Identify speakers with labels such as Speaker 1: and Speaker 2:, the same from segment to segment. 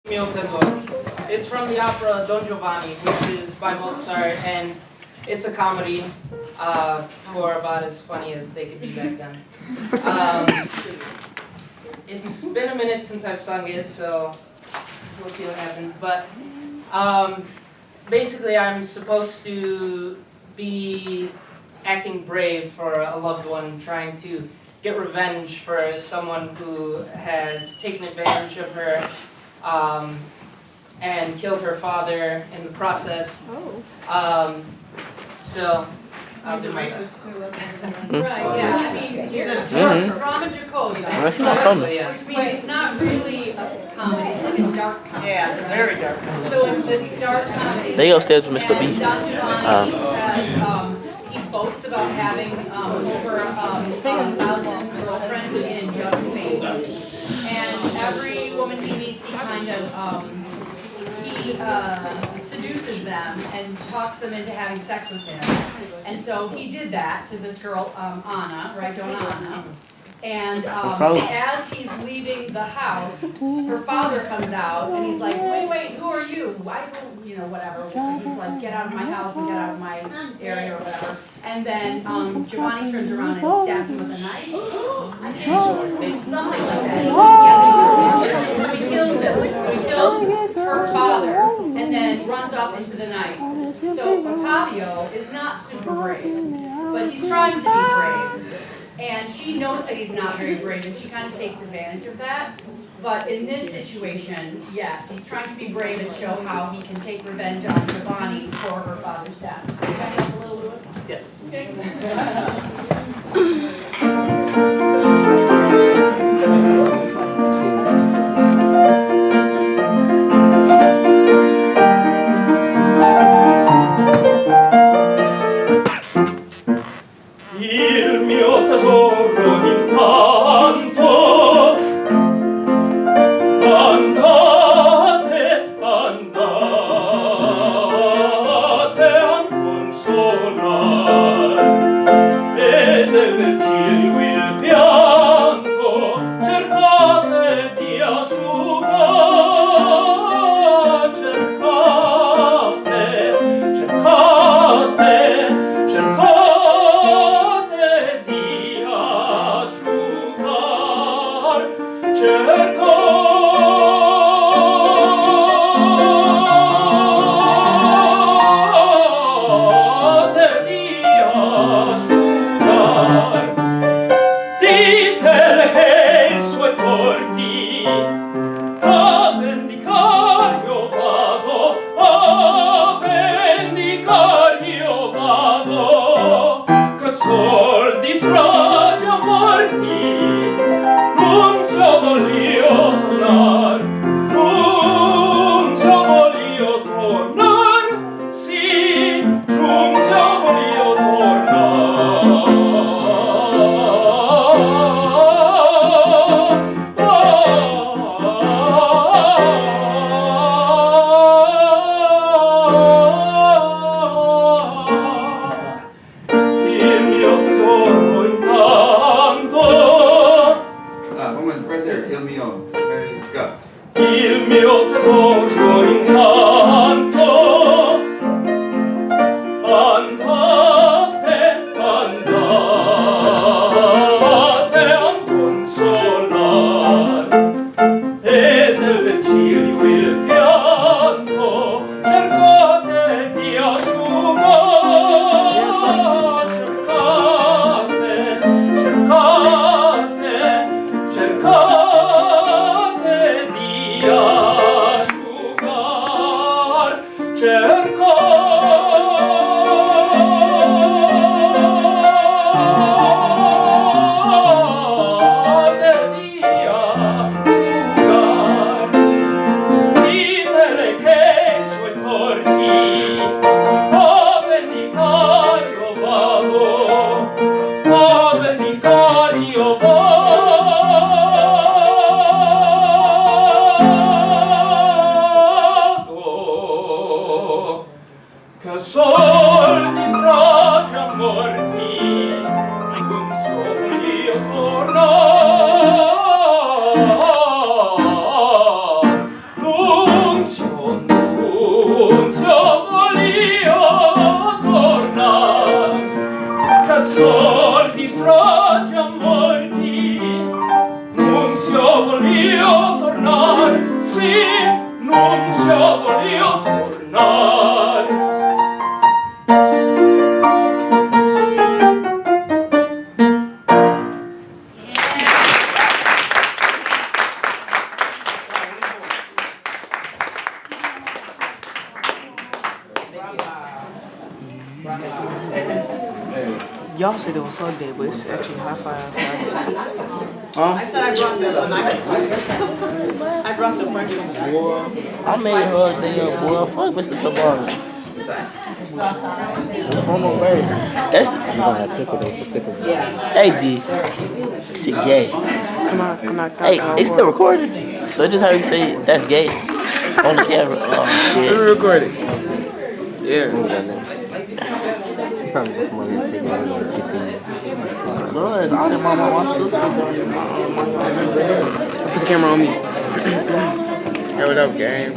Speaker 1: Mio Tesoro. It's from the opera Don Giovanni, which is by Mozart, and it's a comedy for about as funny as they could be back then. It's been a minute since I've sung it, so we'll see what happens. But basically, I'm supposed to be acting brave for a loved one, trying to get revenge for someone who has taken advantage of her and killed her father in the process. So I'll do my best.
Speaker 2: Right, yeah, I mean, he's a drama Jacoby.
Speaker 3: That's not funny.
Speaker 2: Which means it's not really a comedy, it's like a dark comedy.
Speaker 1: Yeah, very dark.
Speaker 2: So it's this dark comedy.
Speaker 3: They upstairs with Mr. B.
Speaker 2: And Don Giovanni has, he boasts about having over 1,000 girlfriends in just Spain. And every woman he meets, he kind of, seduces them and talks them into having sex with him. And so he did that to this girl, Anna, right, Donna Anna. And as he's leaving the house, her father comes out and he's like, wait, who are you? Why don't, whatever. He's like, get out of my house and get out of my area or whatever. And then Giovanni turns around and stabs him with a knife. Something like that. So he kills him. So he kills her father and then runs off into the night. So Ottavio is not super brave, but he's trying to be brave. And she knows that he's not very brave, and she kind of takes advantage of that. But in this situation, yes, he's trying to be brave and show how he can take revenge on Giovanni for her father's death. Does that help a little, Louis?
Speaker 1: Yes.
Speaker 4: Il mio tesoro intanto andate a consolar e del cielo il pianto cercate di asciugare, cercate di asciugar, ditele che i suoi torti a vendicar io vado, che sol di strage a morti non ci voglio tornar, sì, non ci voglio il mio tesoro intanto.
Speaker 5: Right there, il mio. Ready, go.
Speaker 4: Il mio tesoro intanto andate a consolar e del cielo il pianto cercate di asciugare, cercate di asciugar, ditele che i suoi torti a vendicar io vado,
Speaker 3: Y'all said it was hug day, but it's actually high five Friday.
Speaker 6: I said I brought the I brought the French one.
Speaker 3: Boy, I made hug day up, boy. Fuck Mr. Tabari. From the way. That's. Hey, D. Shit gay. Hey, it's still recording. So just how you say that's gay on the camera. Oh shit.
Speaker 7: It's recording. Yeah.
Speaker 3: Good. I didn't want my sister.
Speaker 7: Put the camera on me. Hey, what up, gang?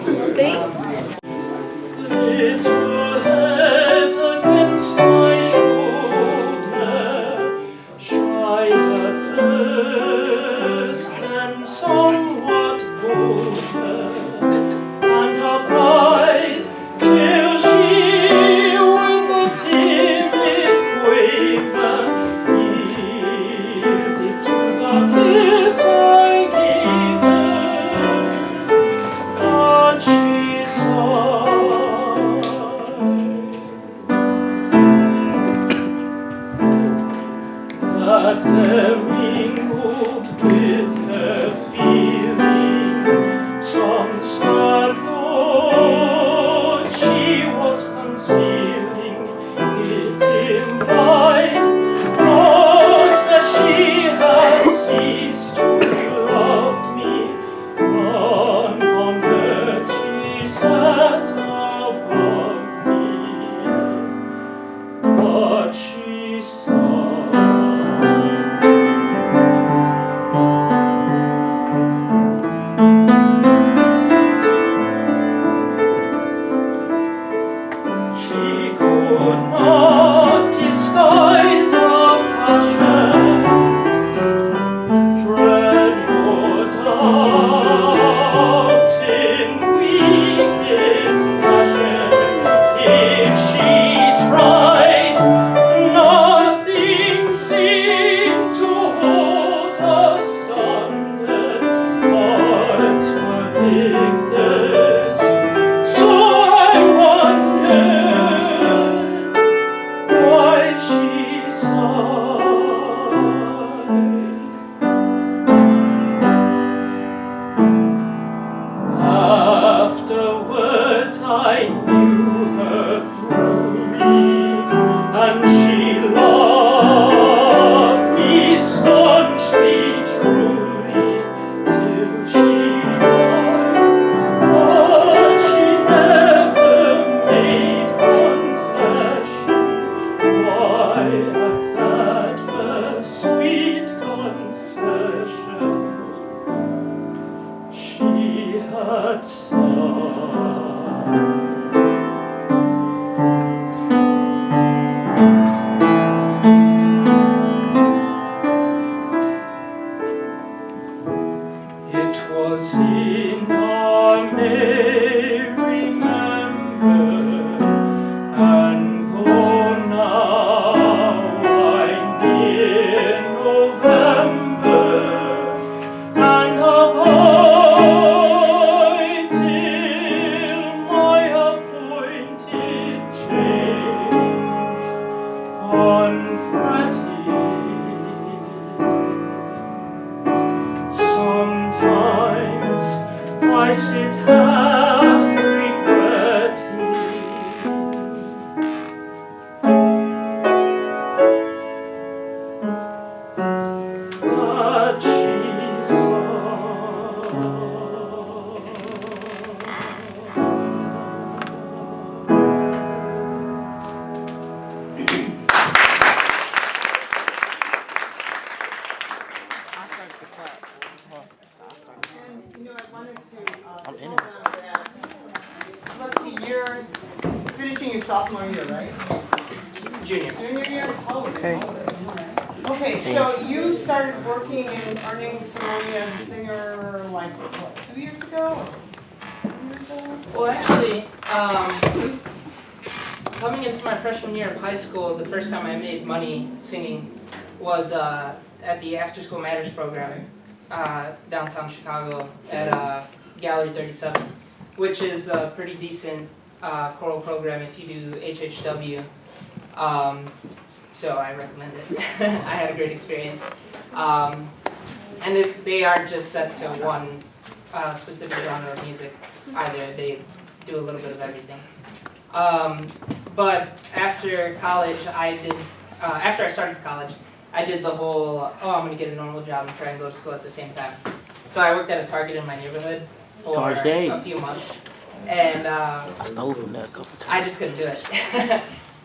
Speaker 4: Little head against my shoulder, shy at first and somewhat bolder, and her pride till she with a timid quaver yielded to the kiss I gave her, but she that there mingled with her feeling some sad thought she was concealing. It implied not that she had ceased to love me. None on earth she sat above me, but she saw. She could not disguise her passion, dread or doubt in weakest fashion. If she tried, nothing seemed to hold us sundered. Hearts were victors, so I wondered why she sighed. Afterwards I knew her truly, and she loved me staunchly, truly, till she died. But she never made confession. Why at that first sweet concession she had sighed. It was in our May remember, and though now I near November, and abide till my appointed change, unfretting. Sometimes I sit half regretting, but she sighed.
Speaker 3: I'm in it.
Speaker 6: Let's see, you're finishing your sophomore year, right?
Speaker 1: Junior.
Speaker 6: Junior year? Oh,
Speaker 3: Okay.
Speaker 6: okay, so you started working and earning some money as a singer like, what, 2 years ago? Or 3 years ago?
Speaker 1: Well, actually, coming into my freshman year of high school, the first time I made money singing was at the After School Matters program, downtown Chicago at Gallery 37, which is a pretty decent choral program if you do HHW. so I recommend it. I had a great experience. And they aren't just set to one specific genre of music either. They do a little bit of everything. But after college, after I started college, I did the whole, I'm going to get a normal job and try and go to school at the same time. So I worked at a Target in my neighborhood for a few months. And
Speaker 3: I stole from that a couple times.
Speaker 1: I just couldn't do it.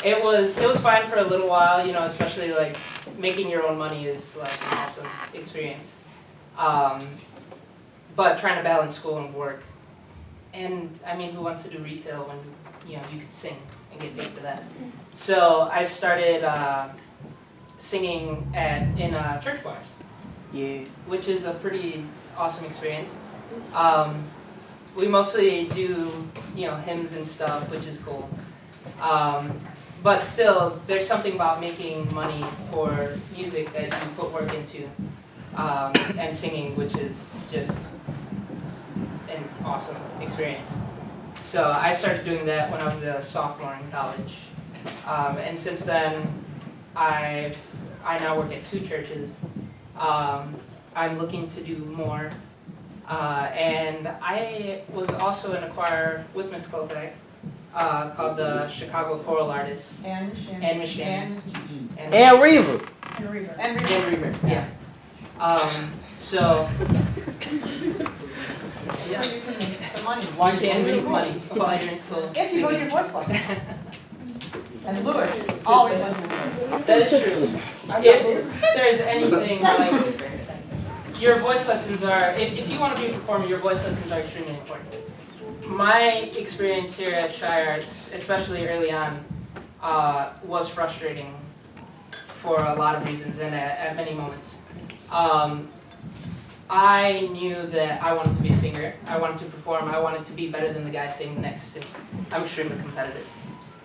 Speaker 1: It was fine for a little while, especially like making your own money is like an awesome experience. But trying to balance school and work. And I mean, who wants to do retail when you could sing and get paid for that? So I started singing in church choirs.
Speaker 3: Yeah.
Speaker 1: Which is a pretty awesome experience. We mostly do hymns and stuff, which is cool. But still, there's something about making money for music that you put work into, and singing, which is just an awesome experience. So I started doing that when I was a sophomore in college, and since then, I now work at 2 churches. I'm looking to do more, and I was also in a choir with Miss Klopek called the Chicago Choral Artists.
Speaker 6: And
Speaker 1: Miss Shannon.
Speaker 3: And Reaver.
Speaker 6: And
Speaker 1: Reaver, yeah. So
Speaker 6: So you can make some money
Speaker 1: you
Speaker 6: while you're
Speaker 1: can
Speaker 6: in
Speaker 1: make
Speaker 6: school.
Speaker 1: money while you're in school.
Speaker 6: If you go to your voice lesson. And Louis always went to Louis.
Speaker 1: That is true. If there's anything like your voice lessons are, if you want to be a performer, your voice lessons are extremely important. My experience here at ChiArts, especially early on, was frustrating for a lot of reasons and at many moments. I knew that I wanted to be a singer, I wanted to perform, I wanted to be better than the guy sitting next to me. I'm extremely competitive.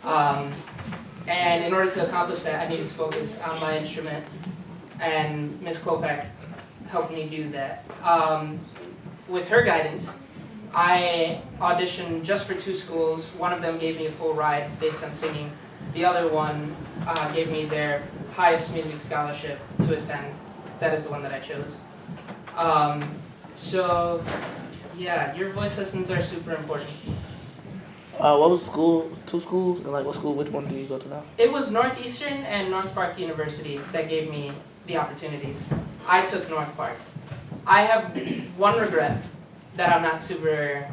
Speaker 1: And in order to accomplish that, I needed to focus on my instrument, and Miss Klopek helped me do that. With her guidance, I auditioned just for 2 schools. One of them gave me a full ride based on singing. The other one gave me their highest music scholarship to attend. That is the one that I chose. So, yeah, your voice lessons are super important.
Speaker 3: What was school? 2 schools? And like what school? Which one do you go to now?
Speaker 1: It was Northeastern and North Park University that gave me the opportunities. I took North Park. I have one regret that I'm not super,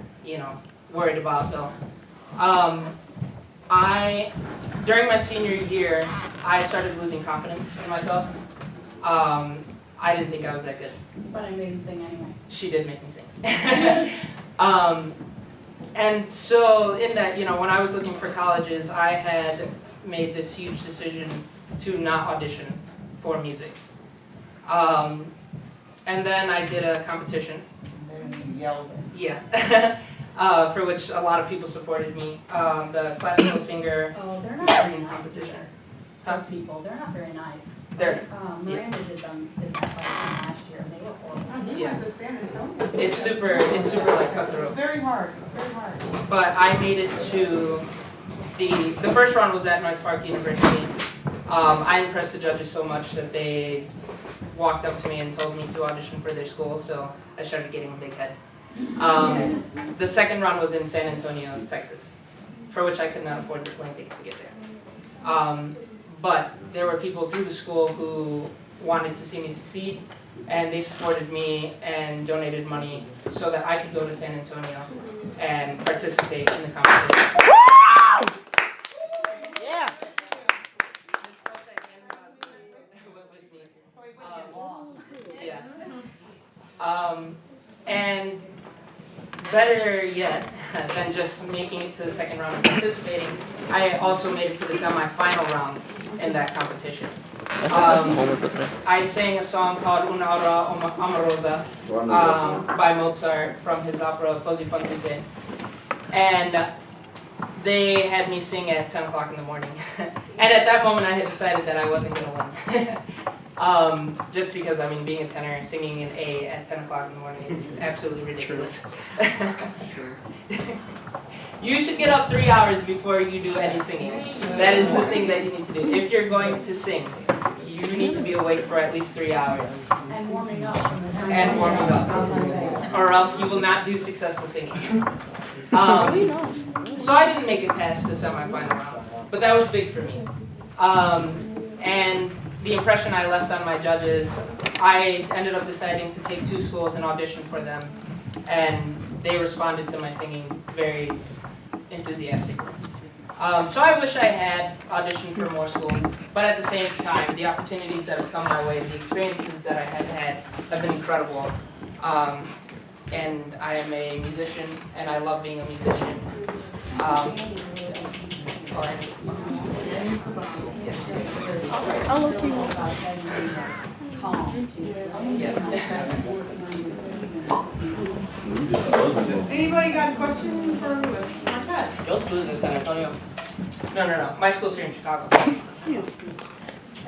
Speaker 1: worried about though. During my senior year, I started losing confidence in myself. I didn't think I was that good.
Speaker 2: But I made him sing anyway.
Speaker 1: She did make me sing. And so in that, when I was looking for colleges, I had made this huge decision to not audition for music. And then I did a competition.
Speaker 6: And then you yelled.
Speaker 1: Yeah. For which a lot of people supported me. The classical singer
Speaker 2: Oh, they're not very nice
Speaker 1: competition.
Speaker 2: either. Those people, they're not very nice.
Speaker 1: They're-
Speaker 2: Miranda did that last year, and they were horrible.
Speaker 6: You went to San Antonio.
Speaker 1: It's super like
Speaker 6: It's
Speaker 1: cutthroat.
Speaker 6: very hard, it's very hard.
Speaker 1: But I made it to the first round was at North Park University. I impressed the judges so much that they walked up to me and told me to audition for their school, so I started getting a big head. The second round was in San Antonio, Texas, for which I could not afford the plane ticket to get there. But there were people through the school who wanted to see me succeed, and they supported me and donated money so that I could go to San Antonio and participate in the competition.
Speaker 3: Yeah.
Speaker 1: Yeah. And better yet than just making it to the second round and participating, I also made it to the semi-final round in that competition. I sang a song called Una Ora Amorosa by Mozart from his opera Così fan tutte. And they had me sing at 10 o'clock in the morning. And at that moment I had decided that I wasn't going to win. Just because, being a tenor, singing an A at 10 o'clock in the morning is absolutely ridiculous. You should get up 3 hours before you do any singing. That is the thing that you need to do. If you're going to sing, you need to be awake for at least 3 hours.
Speaker 2: And warming up.
Speaker 1: And warming up. Or else you will not do successful singing. So I didn't make it past the semifinal round, but that was big for me. And the impression I left on my judges, I ended up deciding to take 2 schools and audition for them, and they responded to my singing very enthusiastically. So I wish I had auditioned for more schools, but at the same time, the opportunities that have come my way, the experiences that I have been incredible. And I am a musician, and I love being a musician.
Speaker 6: Anybody got a question for Louis Marquez?
Speaker 3: Your school's in San Antonio.
Speaker 1: No. My school's here in Chicago.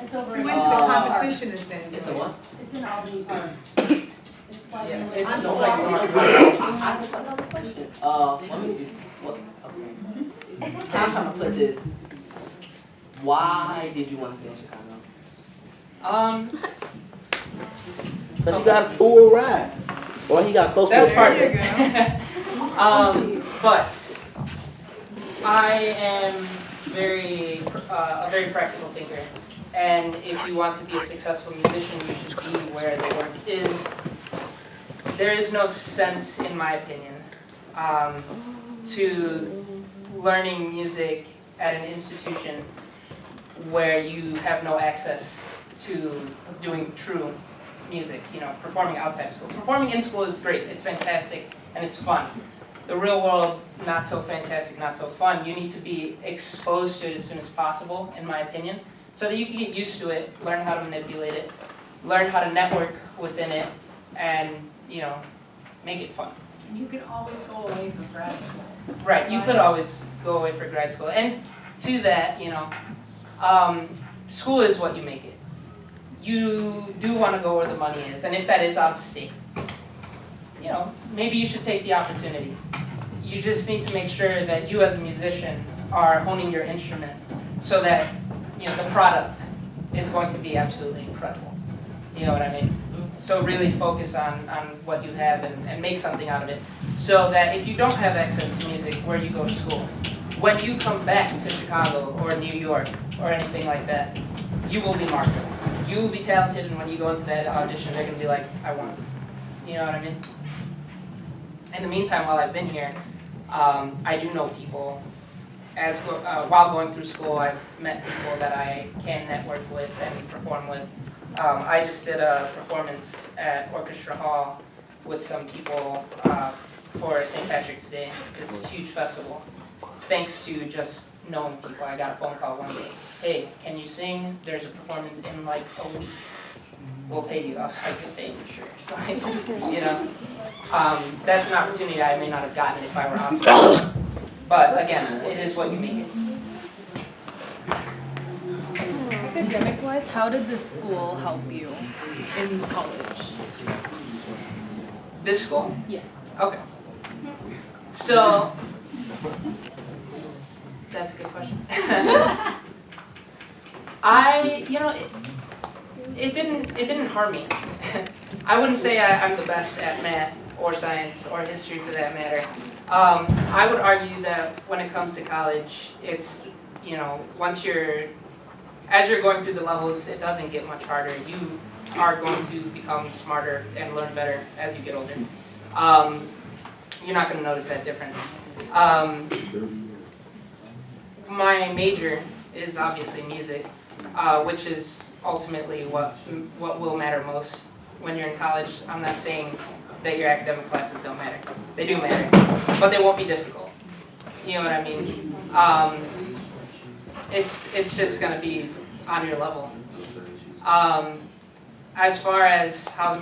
Speaker 2: It's over
Speaker 6: We
Speaker 2: in
Speaker 6: went to a competition in San
Speaker 3: It's a
Speaker 6: Antonio.
Speaker 3: what?
Speaker 2: It's in Albany Park. It's like.
Speaker 1: Yeah, it's
Speaker 6: I'm
Speaker 1: so
Speaker 6: so
Speaker 1: like
Speaker 6: lost.
Speaker 3: Another question. Let me do, what, okay. I'm trying to put this. Why did you want to stay in Chicago? Cause you got a tour ride. Or he got close to
Speaker 1: That's
Speaker 3: it.
Speaker 1: part of it. But I am a very practical thinker. And if you want to be a successful musician, you should be where the work is. There is no sense, in my opinion, to learning music at an institution where you have no access to doing true music, performing outside of school. Performing in school is great, it's fantastic, and it's fun. The real world, not so fantastic, not so fun. You need to be exposed to it as soon as possible, in my opinion, so that you can get used to it, learn how to manipulate it, learn how to network within it, and, make it fun.
Speaker 2: You can always go away from grad school.
Speaker 1: Right, you could always go away for grad school. And to that, school is what you make it. You do want to go where the money is, and if that is out of state, maybe you should take the opportunity. You just need to make sure that you as a musician are honing your instrument so that, the product is going to be absolutely incredible. You know what I mean? So really focus on what you have and make something out of it. So that if you don't have access to music where you go to school, when you come back to Chicago or New York or anything like that, you will be marketable. You will be talented, and when you go into that audition, they're going to be like, I want you. You know what I mean? In the meantime, while I've been here, I do know people. While going through school, I've met people that I can network with and perform with. I just did a performance at Orchestra Hall with some people for St. Patrick's Day, this huge festival. Thanks to just knowing people, I got a phone call one day. Hey, can you sing? There's a performance in like a week. We'll pay you. I was like, okay, sure. That's an opportunity I may not have gotten if I were off school. But again, it is what you make it.
Speaker 8: Academic-wise, how did this school help you in college?
Speaker 1: This school?
Speaker 8: Yes.
Speaker 1: Okay. So, that's a good question. It didn't harm me. I wouldn't say I'm the best at math or science or history for that matter. I would argue that when it comes to college, it's, as you're going through the levels, it doesn't get much harder. You are going to become smarter and learn better as you get older. You're not going to notice that difference. My major is obviously music, which is ultimately what will matter most when you're in college. I'm not saying that your academic classes don't matter. They do matter, but they won't be difficult. You know what I mean? It's just going to be on your level. As far as how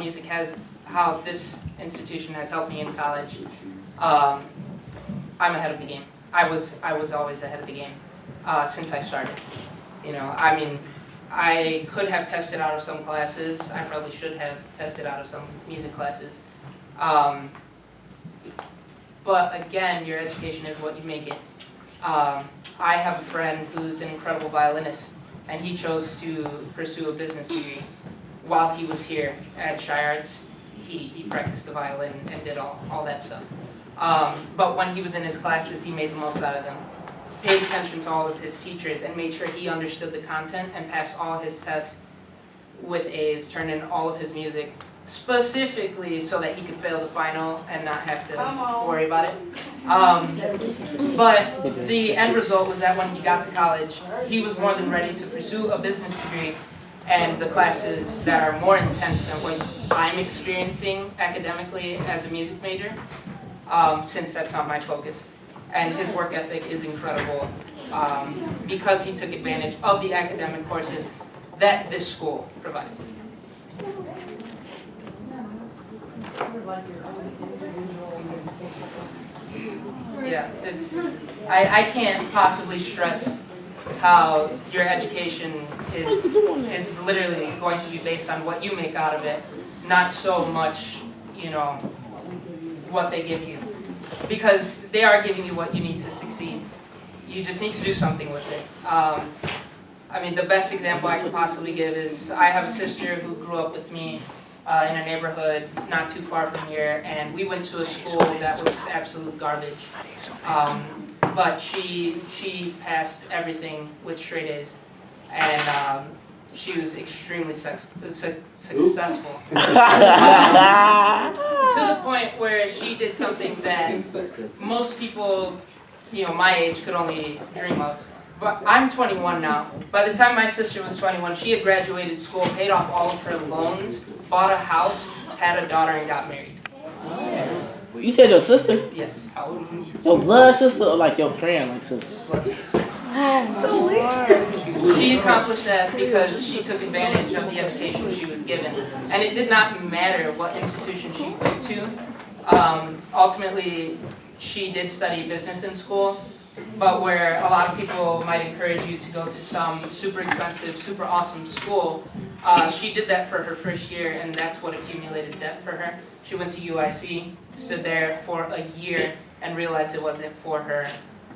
Speaker 1: this institution has helped me in college, I'm ahead of the game. I was always ahead of the game since I started. I could have tested out of some classes. I probably should have tested out of some music classes. but again, your education is what you make it. I have a friend who's an incredible violinist, and he chose to pursue a business degree. While he was here at ChiArts, he practiced the violin and did all that stuff. But when he was in his classes, he made the most out of them. Paid attention to all of his teachers and made sure he understood the content and passed all his tests with A's, turned in all of his music, specifically so that he could fail the final and not have to worry about it. But the end result was that when he got to college, he was more than ready to pursue a business degree and the classes that are more intense than what I'm experiencing academically as a music major, since that's not my focus. And his work ethic is incredible because he took advantage of the academic courses that this school provides. Yeah, I can't possibly stress how your education is literally going to be based on what you make out of it, not so much, you know, what they give you. Because they are giving you what you need to succeed. You just need to do something with it. I mean, the best example I could possibly give is I have a sister who grew up with me in a neighborhood not too far from here, and we went to a school that was absolute garbage. But she passed everything with straight A's, and she was extremely successful. To the point where she did something that most people, you know, my age could only dream of. But I'm 21 now. By the time my sister was 21, she had graduated school, paid off all of her loans, bought a house, had a daughter, and got married.
Speaker 3: You said your sister?
Speaker 1: Yes.
Speaker 3: Your blood sister or like your friend like sister?
Speaker 1: Blood sister. She accomplished that because she took advantage of the education she was given. And it did not matter what institution she went to. Ultimately, she did study business in school, but where a lot of people might encourage you to go to some super expensive, super awesome school, she did that for her first year, and that's what accumulated debt for her. She went to UIC, stood there for a year, and realized it wasn't for her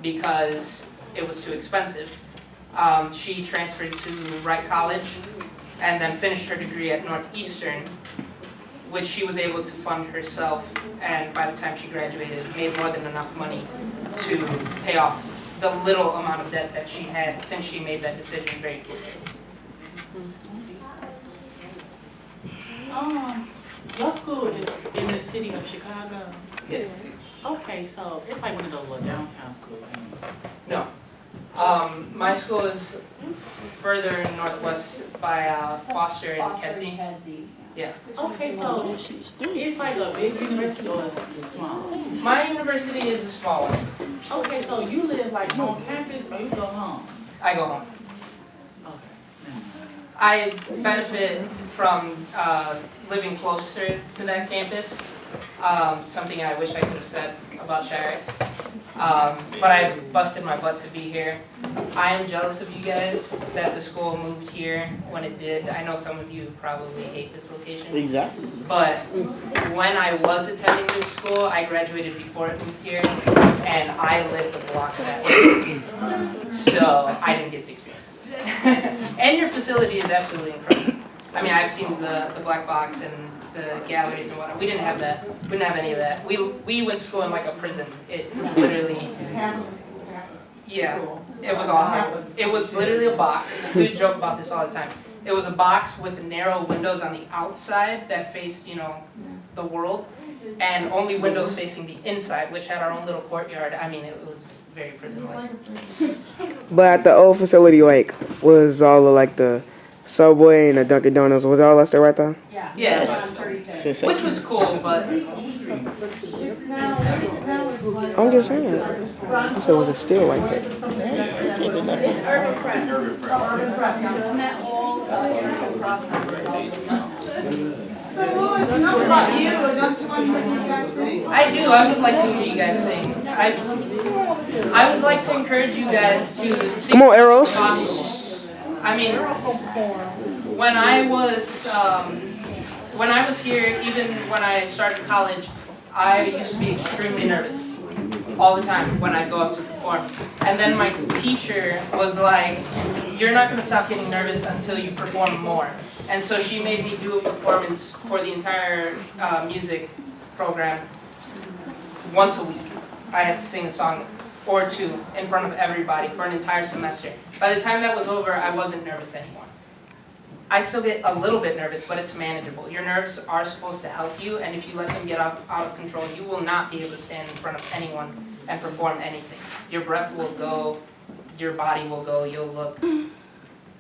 Speaker 1: because it was too expensive. She transferred to Wright College and then finished her degree at Northeastern, which she was able to fund herself, and by the time she graduated, made more than enough money to pay off the little amount of debt that she had since she made that decision very quickly.
Speaker 9: Your school is in the city of Chicago?
Speaker 1: Yes.
Speaker 9: Okay, so it's like one of those little downtown schools.
Speaker 1: No. My school is further northwest by Foster and Kedzie. Yeah.
Speaker 9: Okay, so it's like a big university or it's small?
Speaker 1: My university is a small one.
Speaker 9: Okay, so you live like on campus or you go home?
Speaker 1: I go home.
Speaker 9: Okay.
Speaker 1: I benefit from living closer to that campus. Something I wish I could have said about ChiArts. But I busted my butt to be here. I am jealous of you guys that the school moved here when it did. I know some of you probably hate this location.
Speaker 3: Exactly.
Speaker 1: But when I was attending this school, I graduated before it moved here, and I lived the block that way. So I didn't get to experience it. And your facility is absolutely incredible. I mean, I've seen the black box and the galleries and whatnot. We didn't have that. We didn't have any of that. We went to school in like a prison. It was literally, yeah, it was awful. It was literally a box. We joke about this all the time. It was a box with narrow windows on the outside that faced, you know, the world, and only windows facing the inside, which had our own little courtyard. I mean, it was very prison-like.
Speaker 7: But at the old facility, like, was all of like the Subway and the Dunkin' Donuts, was all that still right there?
Speaker 1: Yeah, which was cool, but
Speaker 7: I'm just saying. So was it still like that?
Speaker 6: So Louis, enough about you, and don't you want to hear these guys sing?
Speaker 1: I do. I would like to hear you guys sing. I would like to encourage you guys to sing.
Speaker 7: Come on, Eros.
Speaker 1: I mean, when I was here, even when I started college, I used to be extremely nervous. all the time when I go up to perform. And then my teacher was like, you're not gonna stop getting nervous until you perform more. And so she made me do a performance for the entire music program once a week. I had to sing a song or two in front of everybody for an entire semester. By the time that was over, I wasn't nervous anymore. I still get a little bit nervous, but it's manageable. Your nerves are supposed to help you, and if you let them get out of control, you will not be able to stand in front of anyone and perform anything. Your breath will go, your body will go, you'll look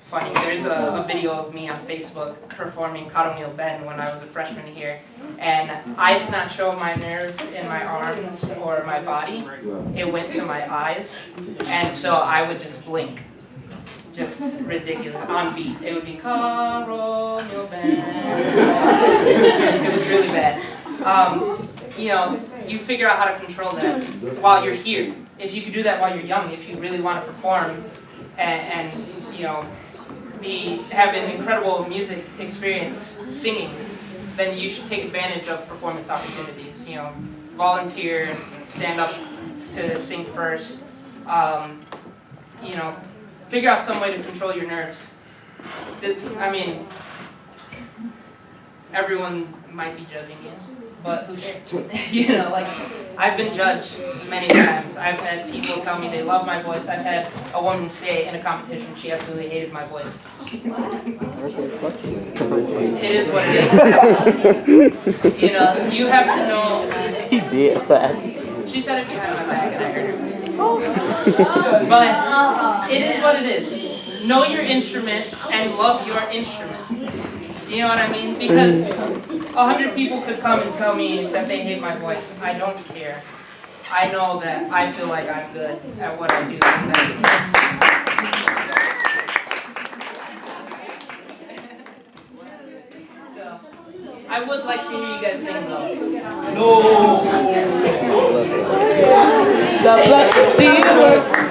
Speaker 1: funny. There's a video of me on Facebook performing Karamil Ben when I was a freshman here, and I did not show my nerves in my arms or my body. It went to my eyes, and so I would just blink. Just ridiculous, on beat. It would be Karamil Ben. It was really bad. You know, you figure out how to control that while you're here. If you could do that while you're young, if you really want to perform and you know, have an incredible music experience singing, then you should take advantage of performance opportunities. You know, volunteer, stand up to sing first. You know, figure out some way to control your nerves. I mean, everyone might be judging you, but who cares? You know, like, I've been judged many times. I've had people tell me they love my voice. I've had a woman say in a competition she absolutely hated my voice. It is what it is. You know, you have to know.
Speaker 3: He did that.
Speaker 1: She said if you had my back, and I heard her. But it is what it is. Know your instrument and love your instrument. You know what I mean? Because 100 people could come and tell me that they hate my voice. I don't care. I know that I feel like I'm good at what I do. So, I would like to hear you guys sing though.
Speaker 3: No. The Black Steelers.